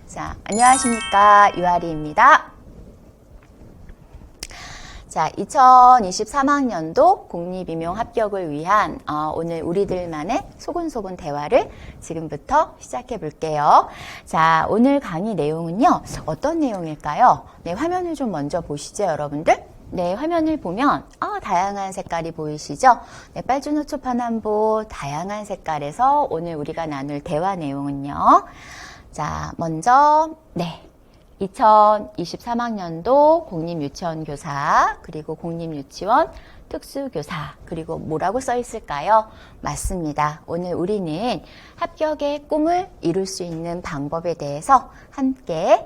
자, 안녕하십니까. 유아리입니다. 자, 2023학년도 공립임용 합격을 위한 오늘 우리들만의 소곤소곤 대화를 지금부터 시작해 볼게요. 자, 오늘 강의 내용은요. 어떤 내용일까요? 네, 화면을 좀 먼저 보시죠, 여러분들. 네, 화면을 보면 다양한 색깔이 보이시죠? 네, 빨주노초 파남보 다양한 색깔에서 오늘 우리가 나눌 대화 내용은요. 자, 먼저 2023학년도 공립유치원 교사, 그리고 공립유치원 특수교사, 그리고 뭐라고 써 있을까요? 맞습니다. 오늘 우리는 합격의 꿈을 이룰 수 있는 방법에 대해서 함께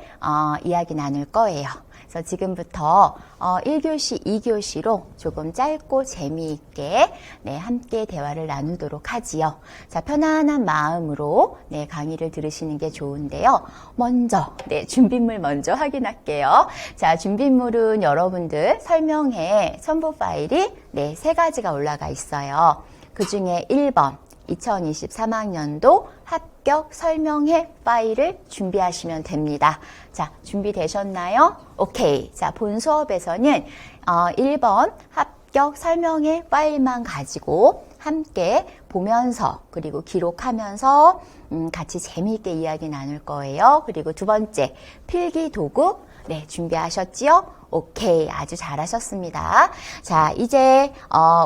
이야기 나눌 거예요. 그래서 지금부터 1교시, 2교시로 조금 짧고 재미있게 함께 대화를 나누도록 하지요. 자, 편안한 마음으로 강의를 들으시는 게 좋은데요. 먼저 준비물 먼저 확인할게요. 자, 준비물은 여러분들 설명회 첨부 파일이 3가지가 올라가 있어요. 그 중에 1번 2023학년도 합격 설명회 파일을 준비하시면 됩니다. 자, 준비되셨나요? 오케이. 자, 본 수업에서는 1번 합격 설명회 파일만 가지고 함께 보면서 그리고 기록하면서 같이 재미있게 이야기 나눌 거예요. 그리고 두 번째, 필기 도구 준비하셨지요? 오케이, 아주 잘하셨습니다. 자, 이제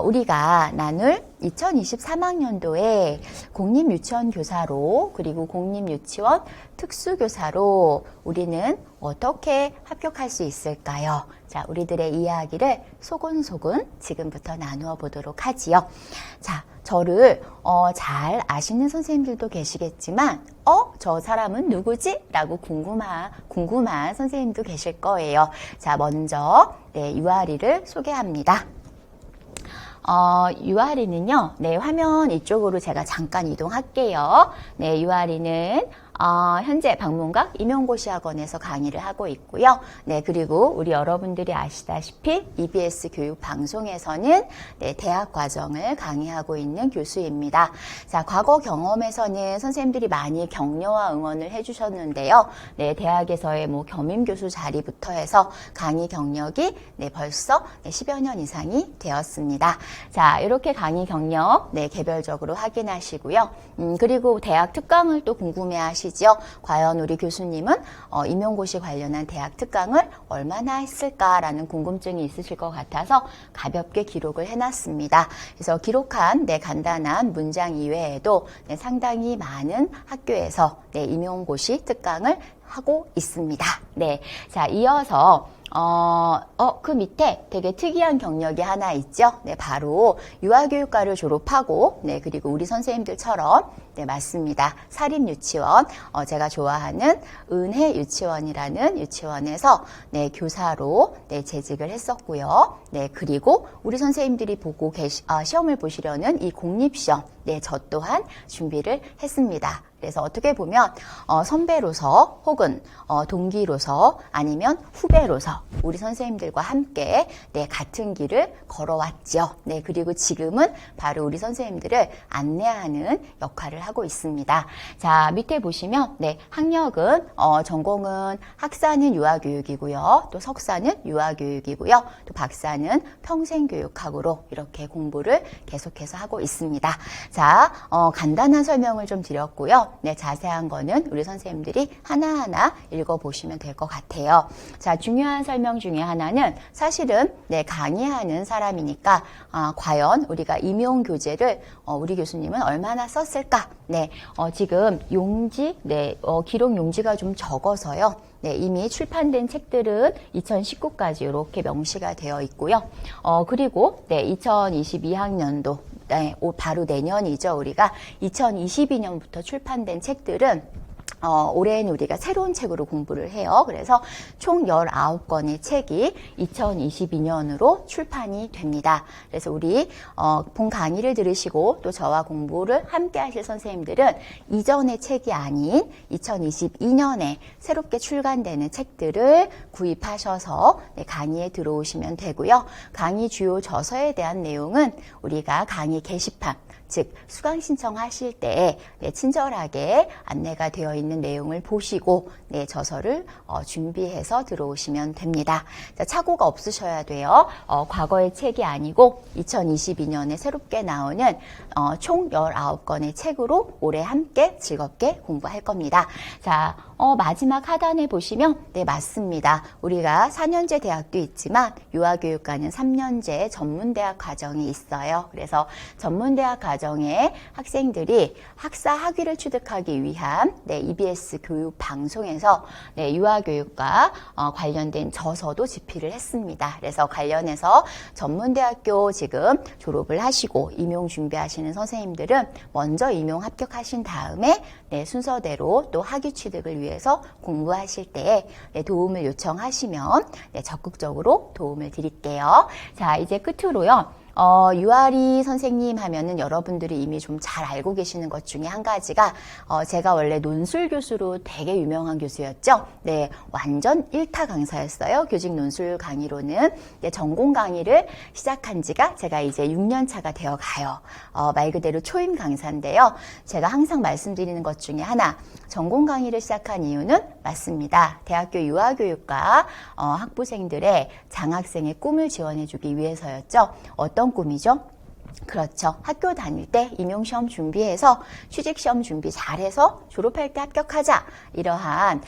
우리가 나눌 2023학년도에 공립유치원 교사로 그리고 공립유치원 특수교사로 우리는 어떻게 합격할 수 있을까요? 자, 우리들의 이야기를 소곤소곤 지금부터 나누어 보도록 하지요. 자, 저를 잘 아시는 선생님들도 계시겠지만 저 사람은 누구지? 라고 궁금한 선생님도 계실 거예요. 자, 먼저 유아리를 소개합니다. 유아리는요, 화면 이쪽으로 제가 잠깐 이동할게요. 유아리는 현재 방문각 임용고시학원에서 강의를 하고 있고요. 그리고 우리 여러분들이 아시다시피 EBS 교육방송에서는 대학 과정을 강의하고 있는 교수입니다. 자, 과거 경험에서는 선생님들이 많이 격려와 응원을 해주셨는데요. 대학에서의 겸임교수 자리부터 해서 강의 경력이 벌써 10여 년 이상이 되었습니다. 자, 이렇게 강의 경력 개별적으로 확인하시고요. 그리고 대학 특강을 또 궁금해하시죠. 과연 우리 교수님은 임용고시 관련한 대학 특강을 얼마나 했을까라는 궁금증이 있으실 것 같아서 가볍게 기록을 해놨습니다. 그래서 기록한 간단한 문장 이외에도 상당히 많은 학교에서 임용고시 특강을 하고 있습니다. 자, 이어서 그 밑에 되게 특이한 경력이 하나 있죠. 바로 유아교육과를 졸업하고, 그리고 우리 선생님들처럼, 맞습니다. 사립유치원, 제가 좋아하는 은혜유치원이라는 유치원에서, 교사로, 재직을 했었고요. 그리고 우리 선생님들이 보고 시험을 보시려는 이 공립시험, 저 또한 준비를 했습니다. 그래서 어떻게 보면 선배로서 혹은 동기로서 아니면 후배로서 우리 선생님들과 함께 같은 길을 걸어왔죠. 그리고 지금은 바로 우리 선생님들을 안내하는 역할을 하고 있습니다. 자, 밑에 보시면 학력은 전공은 학사는 유아교육이고요. 또 석사는 유아교육이고요. 또 박사는 평생교육학으로 이렇게 공부를 계속해서 하고 있습니다. 자, 간단한 설명을 좀 드렸고요. 자세한 거는 우리 선생님들이 하나하나 읽어보시면 될 것 같아요. 자, 중요한 설명 중에 하나는 사실은 강의하는 사람이니까 과연 우리가 임용교재를 우리 교수님은 얼마나 썼을까? 지금 용지, 기록 용지가 좀 적어서요. 이미 출판된 책들은 2019까지 이렇게 명시가 되어 있고요. 그리고 2022학년도 바로 내년이죠. 우리가 2022년부터 출판된 책들은 올해는 우리가 새로운 책으로 공부를 해요. 그래서 총 19권의 책이 2022년으로 출판이 됩니다. 그래서 우리 본 강의를 들으시고 또 저와 공부를 함께 하실 선생님들은 이전의 책이 아닌 2022년에 새롭게 출간되는 책들을 구입하셔서 강의에 들어오시면 되고요. 강의 주요 저서에 대한 내용은 우리가 강의 게시판 즉 수강 신청하실 때 네, 친절하게 안내가 되어 있는 내용을 보시고 네, 저서를 준비해서 들어오시면 됩니다. 자, 착오가 없으셔야 돼요. 과거의 책이 아니고 2022년에 새롭게 나오는 총 19권의 책으로 올해 함께 즐겁게 공부할 겁니다. 자, 마지막 하단에 보시면 네, 맞습니다. 우리가 4년제 대학도 있지만 유아교육과는 3년제 전문대학 과정이 있어요. 그래서 전문대학 과정에 학생들이 학사 학위를 취득하기 위한 네, EBS 교육 방송에서 네, 유아교육과 관련된 저서도 집필을 했습니다. 그래서 관련해서 전문대학교 지금 졸업을 하시고 임용 준비하시는 선생님들은 먼저 임용 합격하신 다음에 네, 순서대로 또 학위 취득을 위해서 공부하실 때에 네, 도움을 요청하시면 네, 적극적으로 도움을 드릴게요. 자, 이제 끝으로요. 유아리 선생님 하면은 여러분들이 이미 좀 잘 알고 계시는 것 중에 한 가지가 제가 원래 논술 교수로 되게 유명한 교수였죠. 네, 완전 1타 강사였어요. 교직 논술 강의로는. 네, 전공 강의를 시작한 지가 제가 이제 6년 차가 되어 가요. 말 그대로 초임 강사인데요. 제가 항상 말씀드리는 것 중에 하나, 전공 강의를 시작한 이유는 맞습니다. 대학교 유아교육과 학부생들의 장학생의 꿈을 지원해주기 위해서였죠. 어떤 꿈이죠? 그렇죠. 학교 다닐 때 임용시험 준비해서 취직시험 준비 잘해서 졸업할 때 합격하자. 이러한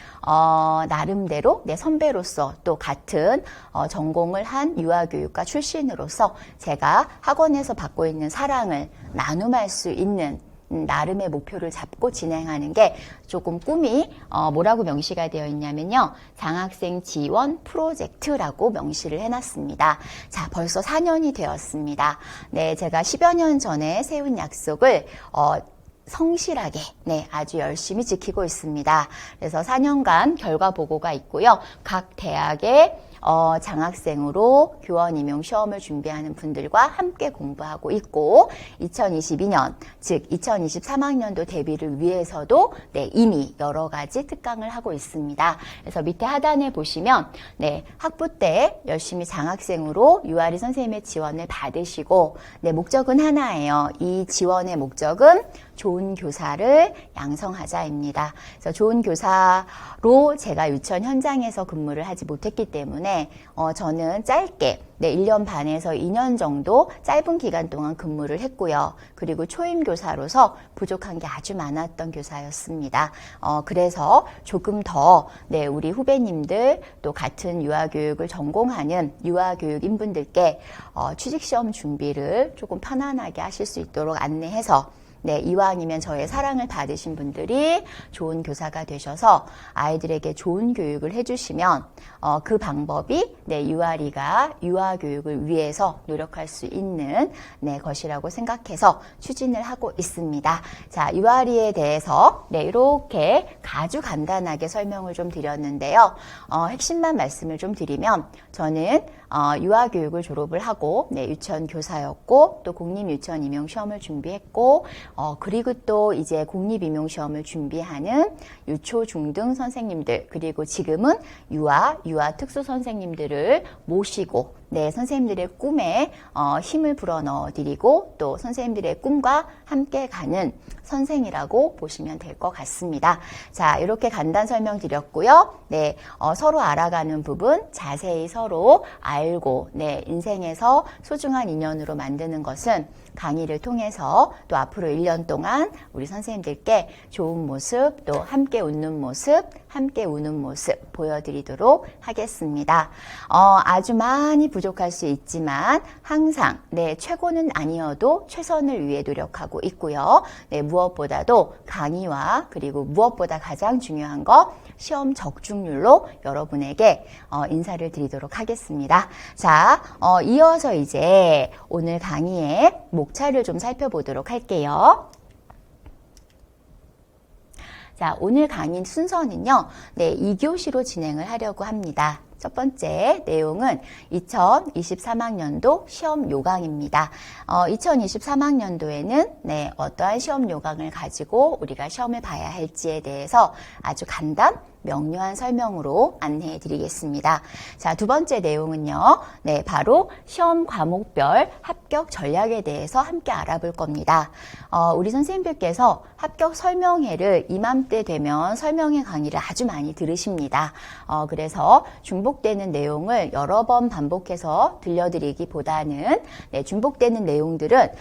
나름대로 내 선배로서 또 같은 전공을 한 유아교육과 출신으로서 제가 학원에서 받고 있는 사랑을 나눔할 수 있는 나름의 목표를 잡고 진행하는 게 조금 꿈이 뭐라고 명시가 되어 있냐면요. 장학생 지원 프로젝트라고 명시를 해놨습니다. 자, 벌써 4년이 되었습니다. 네, 제가 10여 년 전에 세운 약속을 성실하게 네, 아주 열심히 지키고 있습니다. 그래서 4년간 결과 보고가 있고요. 각 대학의 장학생으로 교원 임용 시험을 준비하는 분들과 함께 공부하고 있고 2022년 즉 2023학년도 대비를 위해서도 네, 이미 여러 가지 특강을 하고 있습니다. 그래서 밑에 하단에 보시면 네, 학부 때 열심히 장학생으로 유아리 선생님의 지원을 받으시고 네, 목적은 하나예요. 이 지원의 목적은 좋은 교사를 양성하자입니다. 그래서 좋은 교사로 제가 유치원 현장에서 근무를 하지 못했기 때문에 저는 짧게 네, 1년 반에서 2년 정도 짧은 기간 동안 근무를 했고요. 그리고 초임 교사로서 부족한 게 아주 많았던 교사였습니다. 그래서 조금 더 네, 우리 후배님들 또 같은 유아교육을 전공하는 유아교육인분들께 취직시험 준비를 조금 편안하게 하실 수 있도록 안내해서 네, 이왕이면 저의 사랑을 받으신 분들이 좋은 교사가 되셔서 아이들에게 좋은 교육을 해주시면 그 방법이 네, 유아리가 유아교육을 위해서 노력할 수 있는 네, 것이라고 생각해서 추진을 하고 있습니다. 자, 유아리에 대해서 네, 이렇게 아주 간단하게 설명을 좀 드렸는데요. 핵심만 말씀을 좀 드리면 저는 유아교육을 졸업을 하고 네, 유치원 교사였고 또 공립유치원 임용시험을 준비했고 그리고 또 이제 공립임용시험을 준비하는 유초, 중등 선생님들 그리고 지금은 유아 특수 선생님들을 모시고 네, 선생님들의 꿈에 힘을 불어넣어 드리고 또 선생님들의 꿈과 함께 가는 선생이라고 보시면 될 것 같습니다. 자, 이렇게 간단 설명 드렸고요. 네, 서로 알아가는 부분 자세히 서로 알고 네, 인생에서 소중한 인연으로 만드는 것은 강의를 통해서 또 앞으로 1년 동안 우리 선생님들께 좋은 모습 또 함께 웃는 모습 함께 우는 모습 보여드리도록 하겠습니다. 아주 많이 부족할 수 있지만 항상 네, 최고는 아니어도 최선을 위해 노력하고 있고요. 네, 무엇보다도 강의와 그리고 무엇보다 가장 중요한 거 시험 적중률로 여러분에게 인사를 드리도록 하겠습니다. 자, 이어서 이제 오늘 강의의 목차를 좀 살펴보도록 할게요. 자, 오늘 강의 순서는요, 네, 2교시로 진행을 하려고 합니다. 첫 번째 내용은 2023학년도 시험 요강입니다. 2023학년도에는 네, 어떠한 시험 요강을 가지고 우리가 시험을 봐야 할지에 대해서 아주 간단 명료한 설명으로 안내해 드리겠습니다. 자, 두 번째 내용은요. 네, 바로 시험 과목별 합격 전략에 대해서 함께 알아볼 겁니다. 우리 선생님들께서 합격 설명회를 이맘때 되면 설명회 강의를 아주 많이 들으십니다. 그래서 중복되는 내용을 여러 번 반복해서 들려드리기보다는 네, 중복되는 내용들은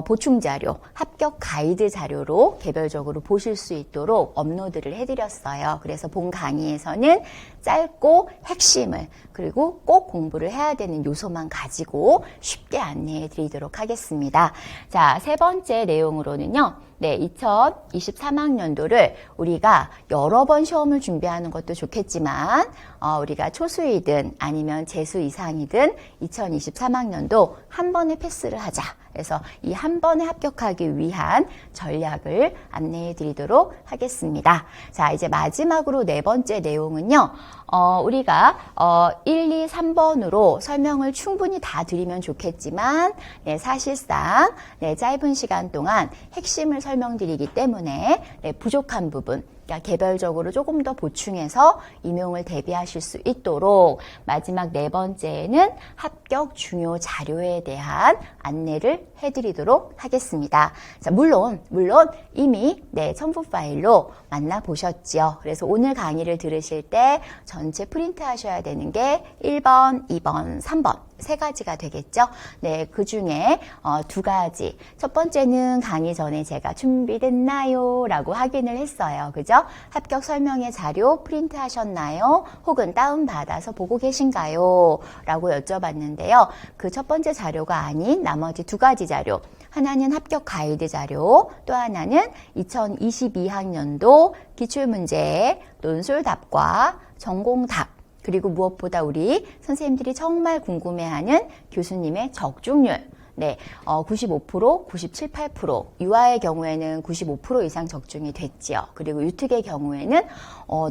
보충 자료, 합격 가이드 자료로 개별적으로 보실 수 있도록 업로드를 해드렸어요. 그래서 본 강의에서는 짧고 핵심을 그리고 꼭 공부를 해야 되는 요소만 가지고 쉽게 안내해 드리도록 하겠습니다. 자, 세 번째 내용으로는요. 네, 2023학년도를 우리가 여러 번 시험을 준비하는 것도 좋겠지만 우리가 초수이든 아니면 재수 이상이든 2023학년도 한 번에 패스를 하자. 그래서 이 한 번에 합격하기 위한 전략을 안내해 드리도록 하겠습니다. 자, 이제 마지막으로 네 번째 내용은요. 우리가 1, 2, 3번으로 설명을 충분히 다 드리면 좋겠지만 네, 사실상 네, 짧은 시간 동안 핵심을 설명드리기 때문에 네, 부족한 부분 그러니까 개별적으로 조금 더 보충해서 임용을 대비하실 수 있도록 마지막 네 번째는 합격 중요 자료에 대한 안내를 해드리도록 하겠습니다. 자, 물론 이미 네, 첨부 파일로 만나보셨죠. 그래서 오늘 강의를 들으실 때 전체 프린트 하셔야 되는 게 1번, 2번, 3번 세 가지가 되겠죠. 네, 그 중에 두 가지. 첫 번째는 강의 전에 제가 준비됐나요? 라고 확인을 했어요. 그죠? 합격 설명회 자료 프린트 하셨나요? 혹은 다운받아서 보고 계신가요? 라고 여쭤봤는데요. 그 첫 번째 자료가 아닌 나머지 두 가지 자료. 하나는 합격 가이드 자료, 또 하나는 2022학년도 기출문제, 논술답과 전공답, 그리고 무엇보다 우리 선생님들이 정말 궁금해하는 교수님의 적중률. 네, 95%, 97, 8%, 유아의 경우에는 95% 이상 적중이 됐지요. 그리고 유특의 경우에는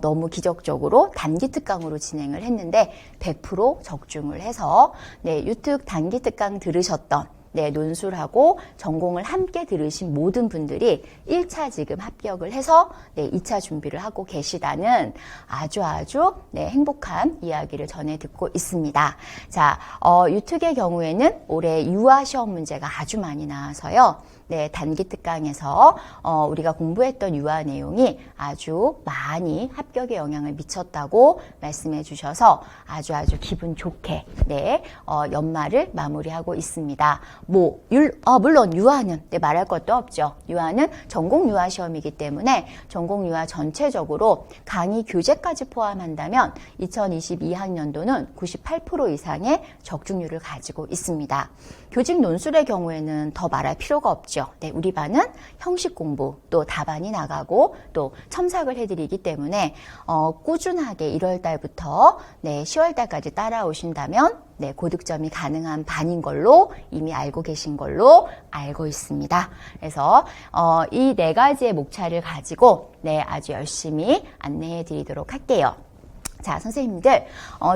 너무 기적적으로 단기 특강으로 진행을 했는데 100% 적중을 해서 네, 유특 단기 특강 들으셨던 네, 논술하고 전공을 함께 들으신 모든 분들이 1차 지금 합격을 해서 네, 2차 준비를 하고 계시다는 아주 네, 행복한 이야기를 전해 듣고 있습니다. 자, 유특의 경우에는 올해 유아 시험 문제가 아주 많이 나와서요. 네, 단기 특강에서 우리가 공부했던 유아 내용이 아주 많이 합격에 영향을 미쳤다고 말씀해 주셔서 아주 기분 좋게 네, 연말을 마무리하고 있습니다. 물론 유아는 네, 말할 것도 없죠. 유아는 전공 유아 시험이기 때문에 전공 유아 전체적으로 강의 교재까지 포함한다면 2022학년도는 98% 이상의 적중률을 가지고 있습니다. 교직 논술의 경우에는 더 말할 필요가 없죠. 네, 우리 반은 형식 공부 또 답안이 나가고 또 첨삭을 해드리기 때문에 꾸준하게 1월 달부터 네, 10월 달까지 따라오신다면 네, 고득점이 가능한 반인 걸로 이미 알고 계신 걸로 알고 있습니다. 그래서 이 네 가지의 목차를 가지고 네, 아주 열심히 안내해 드리도록 할게요. 자, 선생님들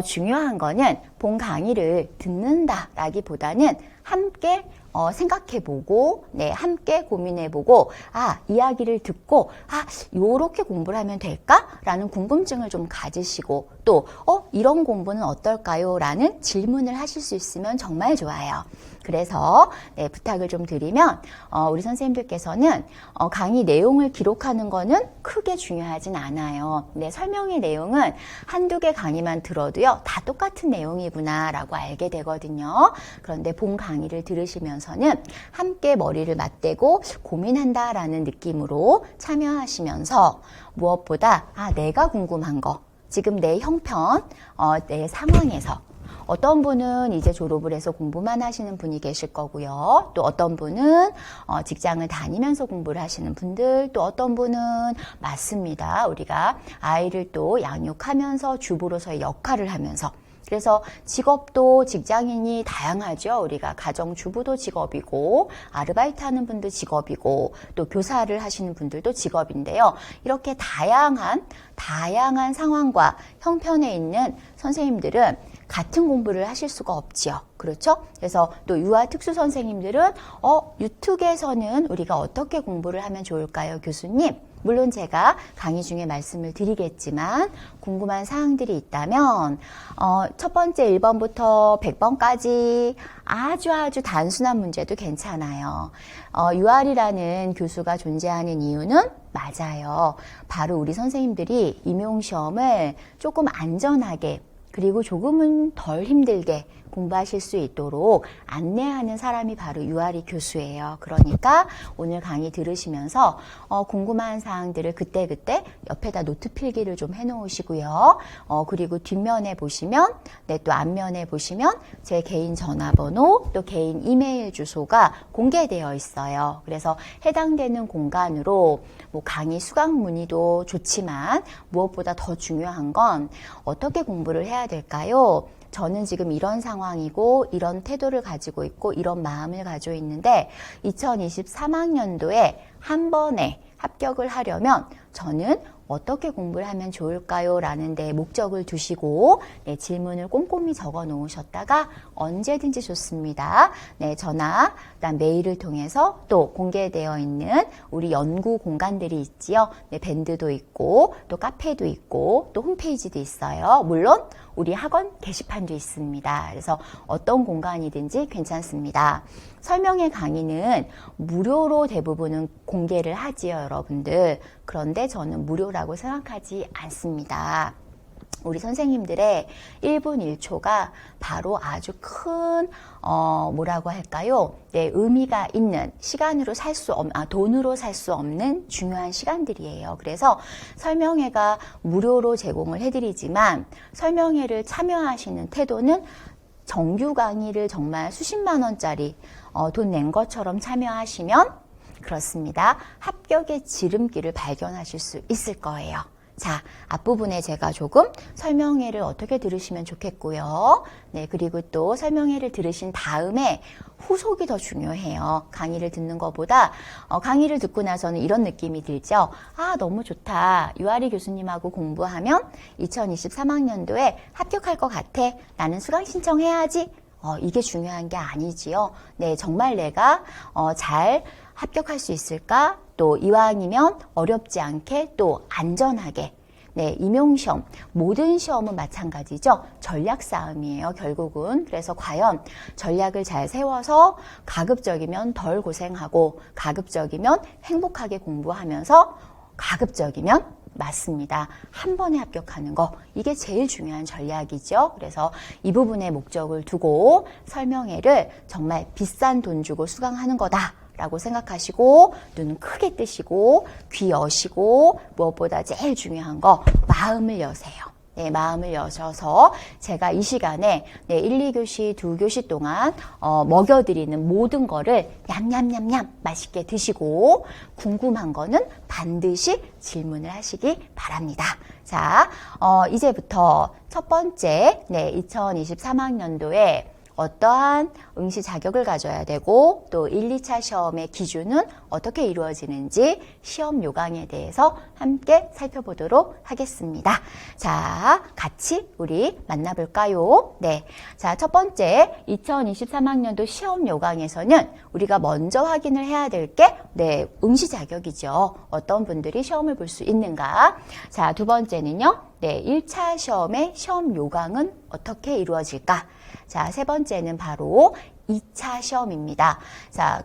중요한 거는 본 강의를 듣는다라기보다는 함께 생각해보고, 네, 함께 고민해보고, 이야기를 듣고, 요렇게 공부를 하면 될까? 라는 궁금증을 좀 가지시고, 또, 이런 공부는 어떨까요? 라는 질문을 하실 수 있으면 정말 좋아요. 그래서, 네, 부탁을 좀 드리면, 우리 선생님들께서는, 강의 내용을 기록하는 거는 크게 중요하진 않아요. 네, 설명의 내용은 한두 개 강의만 들어도요, 다 똑같은 내용이구나, 라고 알게 되거든요. 그런데 본 강의를 들으시면서는 함께 머리를 맞대고 고민한다라는 느낌으로 참여하시면서 무엇보다, 내가 궁금한 거, 지금 내 형편, 내 상황에서 어떤 분은 이제 졸업을 해서 공부만 하시는 분이 계실 거고요. 또 어떤 분은 직장을 다니면서 공부를 하시는 분들, 또 어떤 분은 맞습니다. 우리가 아이를 또 양육하면서 주부로서의 역할을 하면서 그래서 직업도 직장인이 다양하죠. 우리가 가정주부도 직업이고 아르바이트 하는 분도 직업이고 또 교사를 하시는 분들도 직업인데요. 이렇게 다양한 상황과 형편에 있는 선생님들은 같은 공부를 하실 수가 없지요. 그렇죠? 그래서 또 유아 특수 선생님들은 유특에서는 우리가 어떻게 공부를 하면 좋을까요, 교수님? 물론 제가 강의 중에 말씀을 드리겠지만 궁금한 사항들이 있다면 첫 번째 1번부터 100번까지 아주 단순한 문제도 괜찮아요. UR이라는 교수가 존재하는 이유는 맞아요. 바로 우리 선생님들이 임용시험을 조금 안전하게 그리고 조금은 덜 힘들게 공부하실 수 있도록 안내하는 사람이 바로 유아리 교수예요. 그러니까 오늘 강의 들으시면서 궁금한 사항들을 그때그때 옆에다 노트 필기를 좀 해놓으시고요. 그리고 뒷면에 보시면, 또 앞면에 보시면 제 개인 전화번호 또 개인 이메일 주소가 공개되어 있어요. 그래서 해당되는 공간으로 뭐 강의 수강 문의도 좋지만 무엇보다 더 중요한 건 어떻게 공부를 해야 될까요? 저는 지금 이런 상황이고 이런 태도를 가지고 있고 이런 마음을 가지고 있는데 2023학년도에 한 번에 합격을 하려면 저는 어떻게 공부를 하면 좋을까요? 라는 데 목적을 두시고 질문을 꼼꼼히 적어 놓으셨다가 언제든지 좋습니다. 전화, 그다음 메일을 통해서 또 공개되어 있는 우리 연구 공간들이 있지요. 밴드도 있고 또 카페도 있고 또 홈페이지도 있어요. 물론 우리 학원 게시판도 있습니다. 그래서 어떤 공간이든지 괜찮습니다. 설명회 강의는 무료로 대부분은 공개를 하지요, 여러분들. 그런데 저는 무료라고 생각하지 않습니다. 우리 선생님들의 1분 1초가 바로 아주 큰 뭐라고 할까요? 의미가 있는 시간으로 돈으로 살 수 없는 중요한 시간들이에요. 그래서 설명회가 무료로 제공을 해드리지만 설명회를 참여하시는 태도는 정규 강의를 정말 수십만 원짜리 돈 낸 것처럼 참여하시면 그렇습니다. 합격의 지름길을 발견하실 수 있을 거예요. 자, 앞부분에 제가 조금 설명회를 어떻게 들으시면 좋겠고요. 그리고 또 설명회를 들으신 다음에 후속이 더 중요해요. 강의를 듣는 것보다 강의를 듣고 나서는 이런 느낌이 들죠. 아, 너무 좋다. 유아리 교수님하고 공부하면 2023학년도에 합격할 것 같아. 나는 수강 신청해야지. 이게 중요한 게 아니지요. 정말 내가 잘 합격할 수 있을까? 또 이왕이면 어렵지 않게 또 안전하게 임용시험, 모든 시험은 마찬가지죠. 전략 싸움이에요, 결국은. 그래서 과연 전략을 잘 세워서 가급적이면 덜 고생하고 가급적이면 행복하게 공부하면서 가급적이면 맞습니다. 한 번에 합격하는 거, 이게 제일 중요한 전략이죠. 그래서 이 부분에 목적을 두고 설명회를 정말 비싼 돈 주고 수강하는 거다 라고 생각하시고 눈 크게 뜨시고 귀 여시고 무엇보다 제일 중요한 거 마음을 여세요. 마음을 여셔서 제가 이 시간에 1, 2교시, 2교시 동안 먹여드리는 모든 거를 냠냠냠냠 맛있게 드시고 궁금한 거는 반드시 질문을 하시기 바랍니다. 자, 이제부터 첫 번째 2023학년도에 어떠한 응시 자격을 가져야 되고 또 1, 2차 시험의 기준은 어떻게 이루어지는지 시험 요강에 대해서 함께 살펴보도록 하겠습니다. 자, 같이 우리 만나볼까요? 자, 첫 번째 2023학년도 시험 요강에서는 우리가 먼저 확인을 해야 될 게 응시 자격이죠. 어떤 분들이 시험을 볼 수 있는가. 자, 두 번째는요. 1차 시험의 시험 요강은 어떻게 이루어질까? 자, 세 번째는 바로 2차 시험입니다. 자,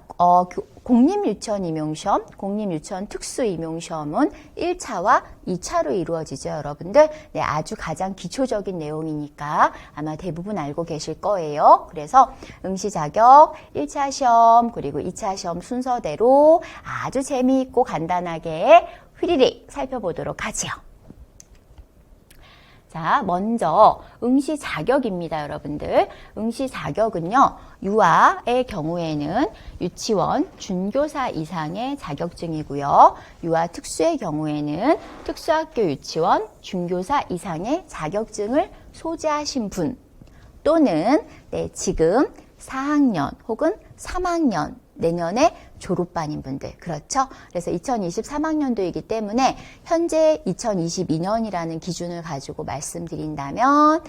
공립유치원 임용시험, 공립유치원 특수임용시험은 1차와 2차로 이루어지죠, 여러분들. 아주 가장 기초적인 내용이니까 아마 대부분 알고 계실 거예요. 그래서 응시 자격, 1차 시험, 그리고 2차 시험 순서대로 아주 재미있고 간단하게 휘리릭 살펴보도록 하지요. 자, 먼저 응시 자격입니다, 여러분들. 응시 자격은요, 유아의 경우에는 유치원 준교사 이상의 자격증이고요. 유아 특수의 경우에는 특수학교 유치원 준교사 이상의 자격증을 소지하신 분 또는 지금 4학년 혹은 3학년 내년에 졸업반인 분들. 그렇죠? 그래서 2023학년도이기 때문에 현재 2022년이라는 기준을 가지고 말씀드린다면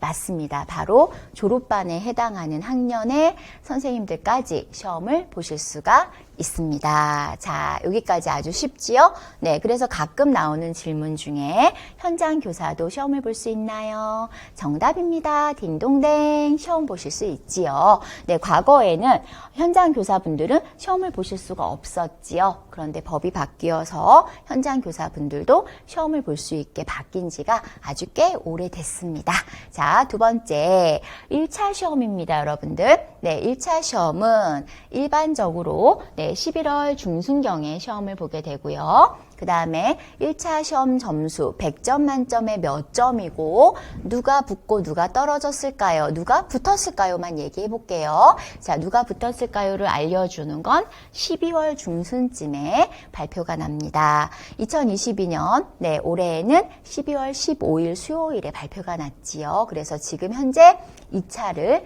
맞습니다. 바로 졸업반에 해당하는 학년의 선생님들까지 시험을 보실 수가 있습니다. 자, 여기까지 아주 쉽지요? 네, 그래서 가끔 나오는 질문 중에 현장 교사도 시험을 볼 수 있나요? 정답입니다. 딩동댕. 시험 보실 수 있지요. 네, 과거에는 현장 교사분들은 시험을 보실 수가 없었지요. 그런데 법이 바뀌어서 현장 교사분들도 시험을 볼 수 있게 바뀐 지가 아주 꽤 오래됐습니다. 자, 두 번째 1차 시험입니다, 여러분들. 네, 1차 시험은 일반적으로 11월 중순경에 시험을 보게 되고요. 그 다음에 1차 시험 점수 100점 만점에 몇 점이고 누가 붙고 누가 떨어졌을까요? 누가 붙었을까요?만 얘기해 볼게요. 자, 누가 붙었을까요?를 알려주는 건 12월 중순쯤에 발표가 납니다. 2022년 올해에는 12월 15일 수요일에 발표가 났지요. 그래서 지금 현재 2차를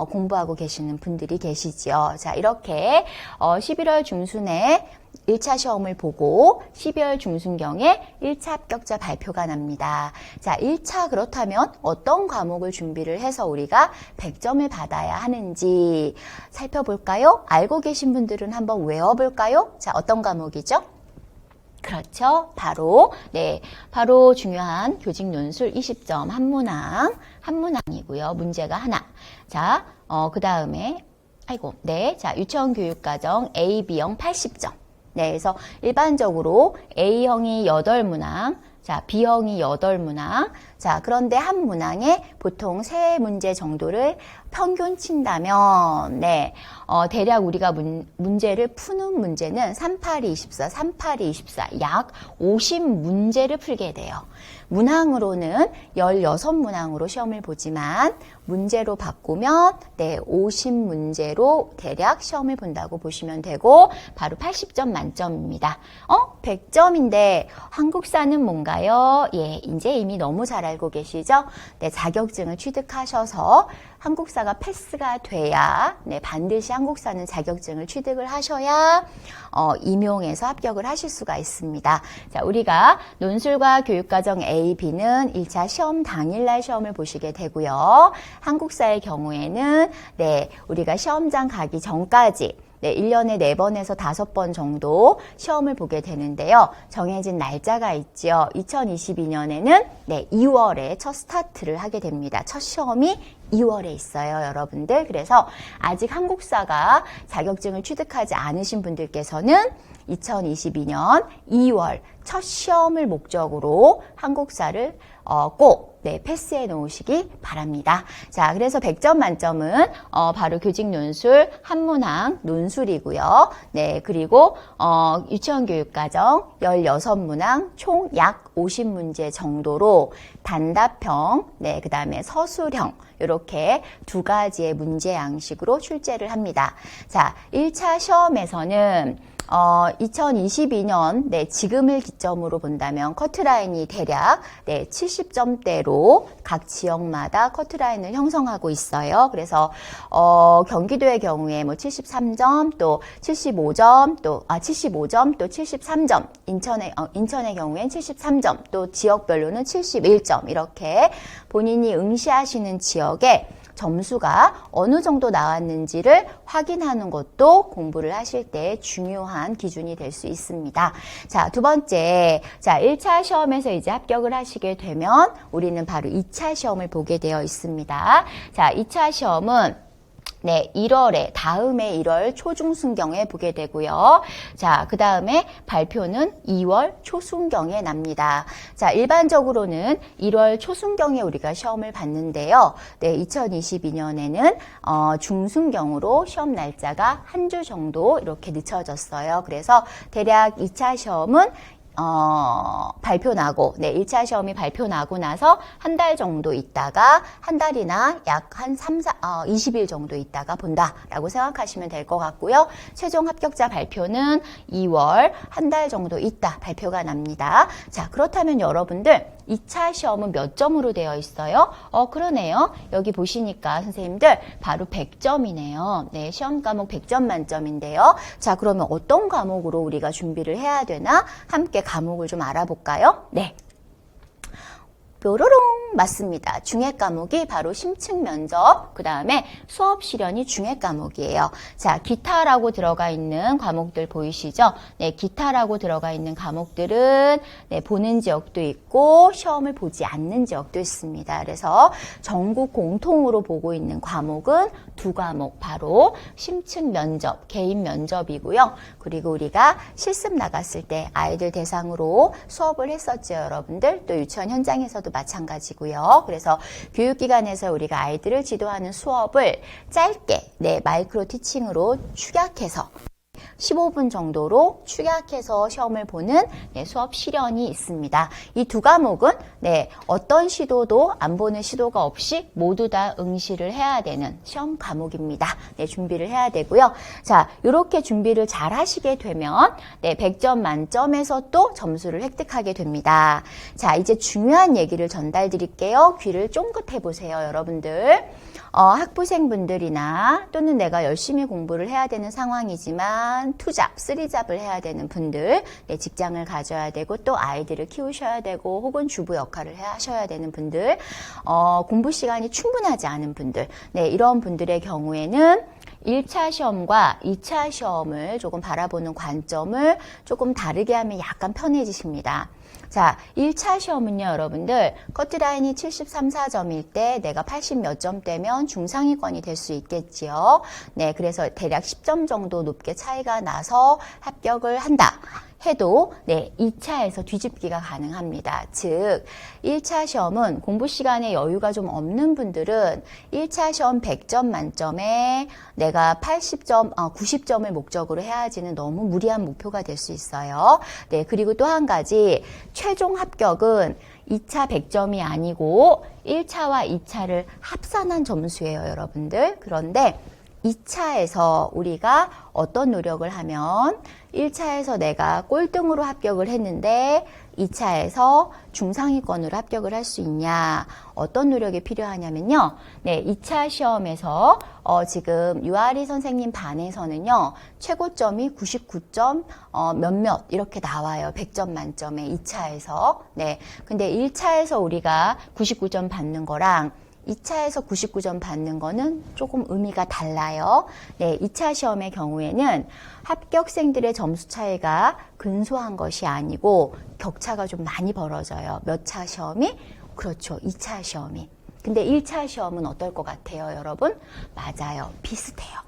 공부하고 계시는 분들이 계시지요. 자, 이렇게 11월 중순에 1차 시험을 보고 12월 중순경에 1차 합격자 발표가 납니다. 자, 1차 그렇다면 어떤 과목을 준비를 해서 우리가 100점을 받아야 하는지 살펴볼까요? 알고 계신 분들은 한번 외워볼까요? 자, 어떤 과목이죠? 그렇죠. 바로 중요한 교직 논술 20점 한문항이고요. 문제가 하나. 자, 그 다음에, 자, 유치원 교육과정 A, B형 80점. 네, 그래서 일반적으로 A형이 8문항, 자, B형이 8문항. 자, 그런데 한 문항에 보통 3문제 정도를 평균 친다면, 대략 우리가 문제를 푸는 문제는 3824, 약 50문제를 풀게 돼요. 문항으로는 16문항으로 시험을 보지만, 문제로 바꾸면, 50문제로 대략 시험을 본다고 보시면 되고, 바로 80점 만점입니다. 100점인데, 한국사는 뭔가요? 예, 이제 이미 너무 잘 알고 계시죠? 자격증을 취득하셔서 한국사가 패스가 돼야, 반드시 한국사는 자격증을 취득을 하셔야 임용해서 합격을 하실 수가 있습니다. 자, 우리가 논술과 교육과정 A, B는 1차 시험 당일날 시험을 보시게 되고요. 한국사의 경우에는 우리가 시험장 가기 전까지 1년에 4번에서 5번 정도 시험을 보게 되는데요. 정해진 날짜가 있죠. 2022년에는 2월에 첫 스타트를 하게 됩니다. 첫 시험이 2월에 있어요, 여러분들. 그래서 아직 한국사가 자격증을 취득하지 않으신 분들께서는 2022년 2월 첫 시험을 목적으로 한국사를 꼭 패스해 놓으시기 바랍니다. 자, 그래서 100점 만점은 바로 교직 논술, 한문항, 논술이고요. 그리고 유치원 교육과정 16문항 총 약 50문제 정도로 단답형, 그 다음에 서술형 이렇게 두 가지의 문제 양식으로 출제를 합니다. 자, 1차 시험에서는 2022년 지금을 기점으로 본다면 커트라인이 대략 70점대로 각 지역마다 커트라인을 형성하고 있어요. 그래서 경기도의 경우에 73점, 또 75점, 또 73점, 인천의 경우엔 73점, 또 지역별로는 71점 이렇게 본인이 응시하시는 지역에 점수가 어느 정도 나왔는지를 확인하는 것도 공부를 하실 때 중요한 기준이 될 수 있습니다. 자, 두 번째. 자, 1차 시험에서 이제 합격을 하시게 되면 우리는 바로 2차 시험을 보게 되어 있습니다. 자, 2차 시험은 다음해 1월 초중순경에 보게 되고요. 자, 그 다음에 발표는 2월 초순경에 납니다. 자, 일반적으로는 1월 초순경에 우리가 시험을 봤는데요. 2022년에는 중순경으로 시험 날짜가 한 주 정도 이렇게 늦춰졌어요. 그래서 대략 2차 시험은 발표 나고, 1차 시험이 발표 나고 나서 한 달 정도 있다가, 한 달이나 약 한 20일 정도 있다가 본다라고 생각하시면 될 것 같고요. 최종 합격자 발표는 2월 한 달 정도 있다 발표가 납니다. 자, 그렇다면 여러분들, 2차 시험은 몇 점으로 되어 있어요? 그러네요. 여기 보시니까 선생님들 바로 100점이네요. 네, 시험 과목 100점 만점인데요. 자, 그러면 어떤 과목으로 우리가 준비를 해야 되나? 함께 과목을 좀 알아볼까요? 네. 뾰로롱 맞습니다. 중회 과목이 바로 심층 면접, 그 다음에 수업 실현이 중회 과목이에요. 자, 기타라고 들어가 있는 과목들 보이시죠? 네, 기타라고 들어가 있는 과목들은 네, 보는 지역도 있고 시험을 보지 않는 지역도 있습니다. 그래서 전국 공통으로 보고 있는 과목은 두 과목, 바로 심층 면접, 개인 면접이고요. 그리고 우리가 실습 나갔을 때 아이들 대상으로 수업을 했었죠, 여러분들. 또 유치원 현장에서도 마찬가지고요. 그래서 교육기관에서 우리가 아이들을 지도하는 수업을 짧게 마이크로 티칭으로 축약해서 15분 정도로 축약해서 시험을 보는 수업 실현이 있습니다. 이 두 과목은 어떤 시도도 안 보는 시도가 없이 모두 다 응시를 해야 되는 시험 과목입니다. 준비를 해야 되고요. 자, 이렇게 준비를 잘 하시게 되면 100점 만점에서 또 점수를 획득하게 됩니다. 자, 이제 중요한 얘기를 전달 드릴게요. 귀를 쫑긋해 보세요, 여러분들. 학부생분들이나 또는 내가 열심히 공부를 해야 되는 상황이지만 투잡, 쓰리잡을 해야 되는 분들, 직장을 가져야 되고 또 아이들을 키우셔야 되고 혹은 주부 역할을 하셔야 되는 분들, 공부 시간이 충분하지 않은 분들, 이런 분들의 경우에는 1차 시험과 2차 시험을 조금 바라보는 관점을 조금 다르게 하면 약간 편해지십니다. 자, 1차 시험은요, 여러분들, 커트라인이 73, 4점일 때 내가 80 몇 점대면 중상위권이 될 수 있겠지요. 네, 그래서 대략 10점 정도 높게 차이가 나서 합격을 한다 해도 2차에서 뒤집기가 가능합니다. 즉, 1차 시험은 공부 시간에 여유가 좀 없는 분들은 1차 시험 100점 만점에 내가 80점, 90점을 목적으로 해야지는 너무 무리한 목표가 될 수 있어요. 네, 그리고 또 한 가지, 최종 합격은 2차 100점이 아니고 1차와 2차를 합산한 점수예요, 여러분들. 그런데 2차에서 우리가 어떤 노력을 하면 1차에서 내가 꼴등으로 합격을 했는데 2차에서 중상위권으로 합격을 할 수 있냐, 어떤 노력이 필요하냐면요. 2차 시험에서 지금 유아리 선생님 반에서는요, 최고점이 99점 몇몇 이렇게 나와요. 100점 만점에 2차에서. 근데 1차에서 우리가 99점 받는 거랑 2차에서 99점 받는 거는 조금 의미가 달라요. 2차 시험의 경우에는 합격생들의 점수 차이가 근소한 것이 아니고 격차가 좀 많이 벌어져요. 몇 차 시험이? 그렇죠. 2차 시험이. 근데 1차 시험은 어떨 것 같아요, 여러분? 맞아요. 비슷해요.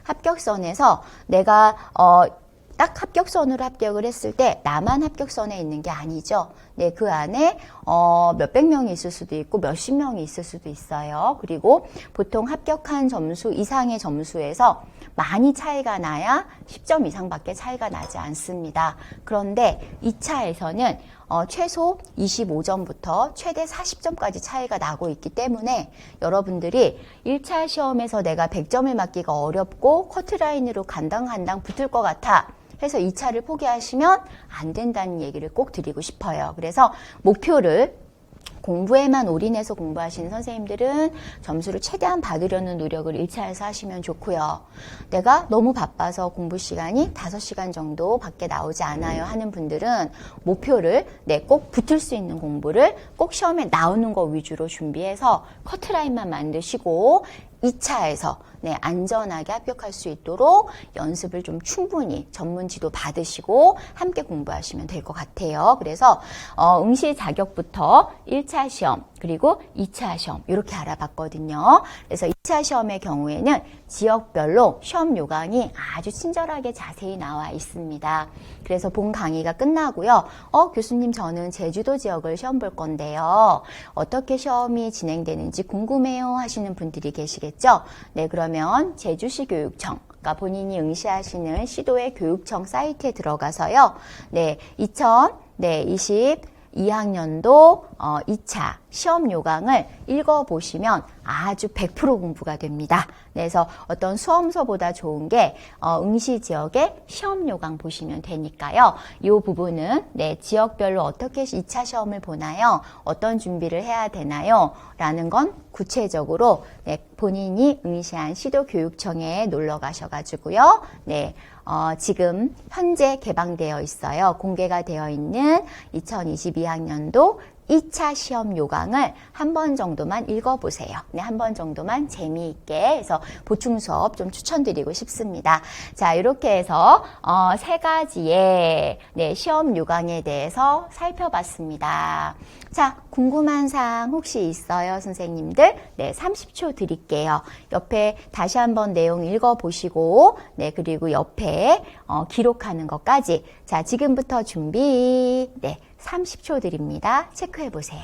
합격선에서 내가 딱 합격선으로 합격을 했을 때 나만 합격선에 있는 게 아니죠. 그 안에 몇백 명이 있을 수도 있고 몇십 명이 있을 수도 있어요. 그리고 보통 합격한 점수 이상의 점수에서 많이 차이가 나야 10점 이상밖에 차이가 나지 않습니다. 그런데 2차에서는 최소 25점부터 최대 40점까지 차이가 나고 있기 때문에 여러분들이 1차 시험에서 내가 100점을 맞기가 어렵고 커트라인으로 간당간당 붙을 것 같아 해서 2차를 포기하시면 안 된다는 얘기를 꼭 드리고 싶어요. 그래서 목표를 공부에만 올인해서 공부하시는 선생님들은 점수를 최대한 받으려는 노력을 1차에서 하시면 좋고요. 내가 너무 바빠서 공부 시간이 5시간 정도 밖에 나오지 않아요 하는 분들은 목표를 꼭 붙을 수 있는 공부를 꼭 시험에 나오는 거 위주로 준비해서 커트라인만 만드시고 2차에서 안전하게 합격할 수 있도록 연습을 좀 충분히 전문 지도 받으시고 함께 공부하시면 될 것 같아요. 그래서 응시 자격부터 1차 시험 그리고 2차 시험 이렇게 알아봤거든요. 그래서 2차 시험의 경우에는 지역별로 시험 요강이 아주 친절하게 자세히 나와 있습니다. 그래서 본 강의가 끝나고요. 교수님 저는 제주도 지역을 시험 볼 건데요. 어떻게 시험이 진행되는지 궁금해요 하시는 분들이 계시겠죠? 그러면 제주시 교육청, 그러니까 본인이 응시하시는 시도의 교육청 사이트에 들어가서요. 2020 2학년도 2차 시험 요강을 읽어보시면 아주 100% 공부가 됩니다. 그래서 어떤 수험서보다 좋은 게 응시 지역의 시험 요강 보시면 되니까요. 이 부분은 네, 지역별로 어떻게 2차 시험을 보나요? 어떤 준비를 해야 되나요? 라는 건 구체적으로 네, 본인이 응시한 시도교육청에 놀러 가셔가지고요. 네, 지금 현재 개방되어 있어요. 공개가 되어 있는 2022학년도 2차 시험 요강을 한 번 정도만 읽어보세요. 네, 한 번 정도만 재미있게 해서 보충 수업 좀 추천드리고 싶습니다. 자, 이렇게 해서 세 가지의 네, 시험 요강에 대해서 살펴봤습니다. 자, 궁금한 사항 혹시 있어요, 선생님들? 네, 30초 드릴게요. 옆에 다시 한번 내용 읽어보시고, 네, 그리고 옆에 기록하는 것까지. 자, 지금부터 준비. 네, 30초 드립니다. 체크해 보세요.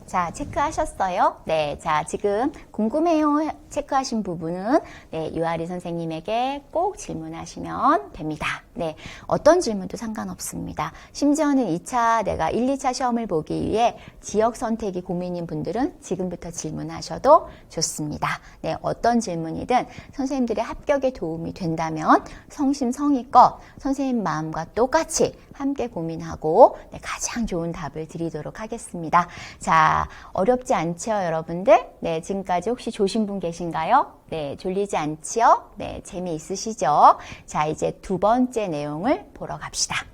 자, 체크하셨어요? 네, 자, 지금 궁금해요 체크하신 부분은 네, 유아리 선생님에게 꼭 질문하시면 됩니다. 네, 어떤 질문도 상관없습니다. 심지어는 2차 내가 1, 2차 시험을 보기 위해 지역 선택이 고민인 분들은 지금부터 질문하셔도 좋습니다. 네, 어떤 질문이든 선생님들의 합격에 도움이 된다면 성심성의껏 선생님 마음과 똑같이 함께 고민하고 네, 가장 좋은 답을 드리도록 하겠습니다. 자, 어렵지 않죠, 여러분들? 네, 지금까지 혹시 조신 분 계신가요? 네, 졸리지 않지요? 네, 재미있으시죠? 자, 이제 두 번째 내용을 보러 갑시다.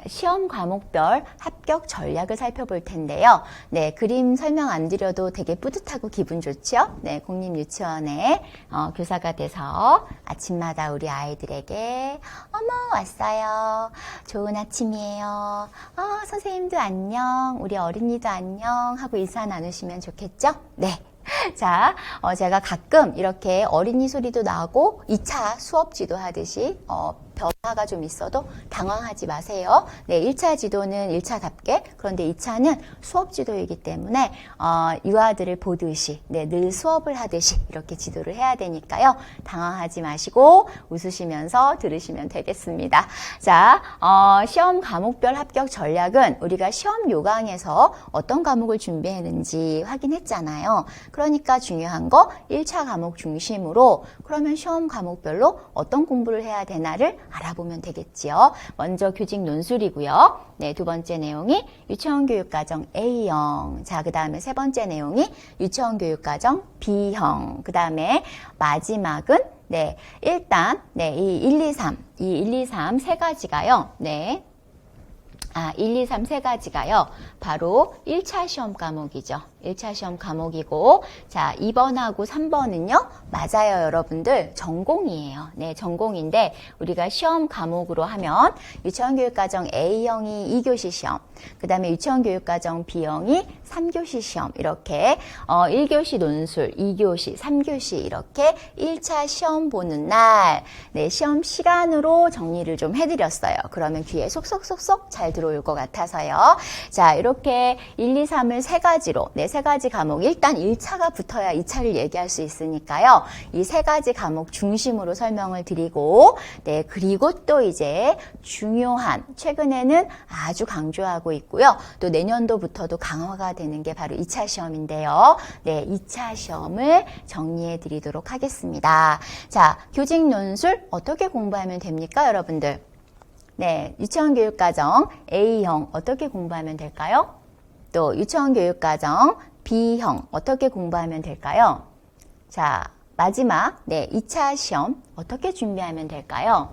시험 과목별 합격 전략을 살펴볼 텐데요. 네, 그림 설명 안 드려도 되게 뿌듯하고 기분 좋죠? 네, 공립유치원에 교사가 돼서 아침마다 우리 아이들에게 어머 왔어요. 좋은 아침이에요. 선생님도 안녕. 우리 어린이도 안녕 하고 인사 나누시면 좋겠죠? 네. 자, 제가 가끔 이렇게 어린이 소리도 나고 2차 수업 지도하듯이 변화가 좀 있어도 당황하지 마세요. 네, 1차 지도는 1차답게, 그런데 2차는 수업 지도이기 때문에 유아들을 보듯이, 네, 늘 수업을 하듯이 이렇게 지도를 해야 되니까요. 당황하지 마시고 웃으시면서 들으시면 되겠습니다. 자, 시험 과목별 합격 전략은 우리가 시험 요강에서 어떤 과목을 준비했는지 확인했잖아요. 그러니까 중요한 거 1차 과목 중심으로 그러면 시험 과목별로 어떤 공부를 해야 되나를 알아보면 되겠지요. 먼저 교직 논술이고요. 네, 두 번째 내용이 유치원 교육과정 A형. 자, 그 다음에 세 번째 내용이 유치원 교육과정 B형. 그 다음에 마지막은 네, 일단 네, 이 1, 2, 3 세 가지가요. 네. 1, 2, 3 세 가지가요. 바로 1차 시험 과목이죠. 1차 시험 과목이고, 자, 2번하고 3번은요, 맞아요, 여러분들. 전공이에요. 네, 전공인데, 우리가 시험 과목으로 하면, 유치원교육과정 A형이 2교시 시험, 그 다음에 유치원교육과정 B형이 3교시 시험, 이렇게, 1교시 논술, 2교시, 3교시, 이렇게 1차 시험 보는 날, 네, 시험 시간으로 정리를 좀 해드렸어요. 그러면 귀에 속속속속 잘 들어올 것 같아서요. 자, 이렇게 1, 2, 3을 세 가지로, 네, 세 가지 과목, 일단 1차가 붙어야 2차를 얘기할 수 있으니까요. 이 세 가지 과목 중심으로 설명을 드리고, 네, 그리고 또 이제 중요한, 최근에는 아주 강조하고 있고요. 또 내년도부터도 강화가 되는 게 바로 2차 시험인데요. 네, 2차 시험을 정리해 드리도록 하겠습니다. 자, 교직 논술 어떻게 공부하면 됩니까, 여러분들? 네, 유치원 교육과정 A형 어떻게 공부하면 될까요? 또 유치원 교육과정 B형 어떻게 공부하면 될까요? 자, 마지막 네, 2차 시험 어떻게 준비하면 될까요?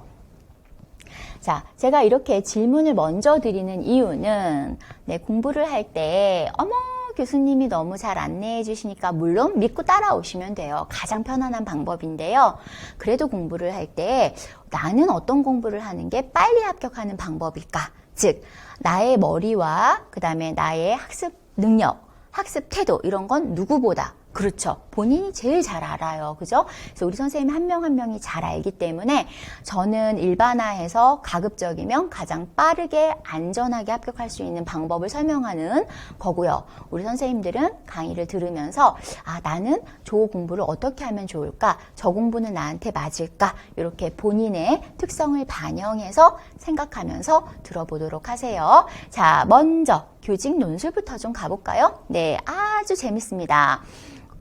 자, 제가 이렇게 질문을 먼저 드리는 이유는 네, 공부를 할 때 어머 교수님이 너무 잘 안내해 주시니까 물론 믿고 따라오시면 돼요. 가장 편안한 방법인데요. 그래도 공부를 할 때 나는 어떤 공부를 하는 게 빨리 합격하는 방법일까? 즉, 나의 머리와 그 다음에 나의 학습 능력, 학습 태도 이런 건 누구보다 그렇죠. 본인이 제일 잘 알아요. 그죠? 그래서 우리 선생님 한 명 한 명이 잘 알기 때문에 저는 일반화해서 가급적이면 가장 빠르게 안전하게 합격할 수 있는 방법을 설명하는 거고요. 우리 선생님들은 강의를 들으면서 아, 나는 저 공부를 어떻게 하면 좋을까? 저 공부는 나한테 맞을까? 이렇게 본인의 특성을 반영해서 생각하면서 들어보도록 하세요. 자, 먼저 교직 논술부터 좀 가볼까요? 네, 아주 재밌습니다.